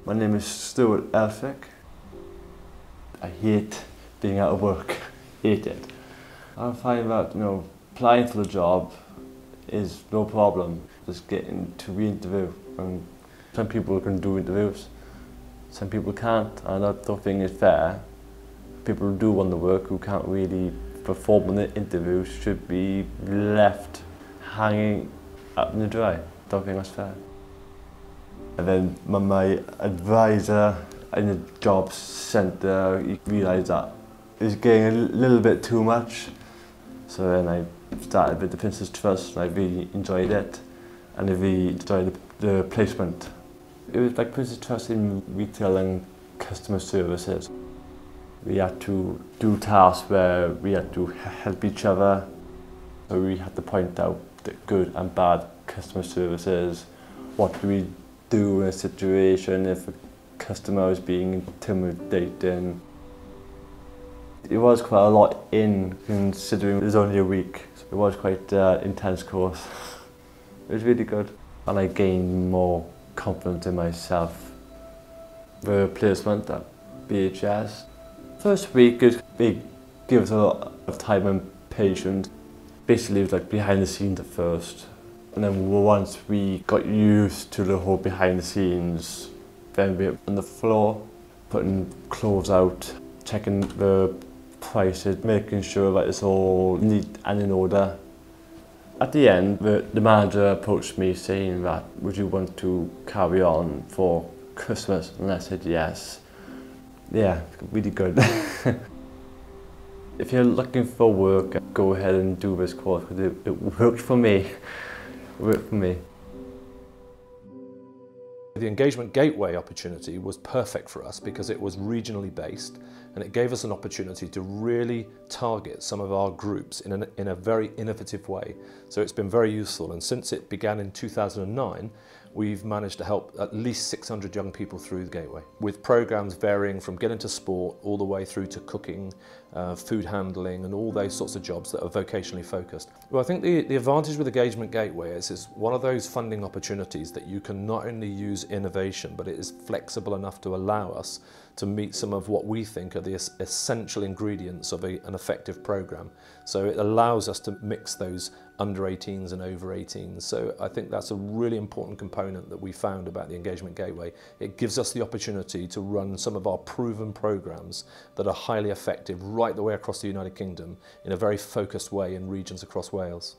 My name is Stuart Elphick. I hate being out of work, hate it. I find that, applying for the job is no problem. Just getting to the interview. And some people can do interviews, some people can't, and I don't think it's fair. People who do want the work, who can't really perform in the interview, should be left hanging up in the dry. I don't think that's fair. And then my advisor in the jobs centre, he realised that it was getting a little bit too much. So then I started with the Prince's Trust, and I really enjoyed it, and I really enjoyed the placement. It was like Prince's Trust in retail and customer services. We had to do tasks where we had to help each other. So we had to point out the good and bad customer services. What do we do in a situation if a customer is being intimidating? It was quite a lot in, considering it was only a week. So it was quite an intense course. It was really good. And I gained more confidence in myself. The placement at BHS. First week, they give us a lot of time and patience. Basically, it was like behind the scenes at first. And then once we got used to the whole behind the scenes, then we were on the floor, putting clothes out, checking the prices, making sure that it's all neat and in order. At the end, the manager approached me saying that, would you want to carry on for Christmas? And I said yes. Yeah, really good. If you're looking for work, go ahead and do this course, because it worked for me. It worked for me. The Engagement Gateway opportunity was perfect for us because it was regionally based, and it gave us an opportunity to really target some of our groups in a very innovative way. So it's been very useful, and since it began in 2009, we've managed to help at least 600 young people through the Gateway, with programs varying from getting to sport all the way through to cooking, food handling, and all those sorts of jobs that are vocationally focused. Well, I think the advantage with Engagement Gateway is it's one of those funding opportunities that you can not only use innovation, but it is flexible enough to allow us to meet some of what we think are the essential ingredients of an effective program. So it allows us to mix those under 18s and over 18s. So I think that's a really important component that we found about the Engagement Gateway. It gives us the opportunity to run some of our proven programs that are highly effective right the way across the United Kingdom in a very focused way in regions across Wales.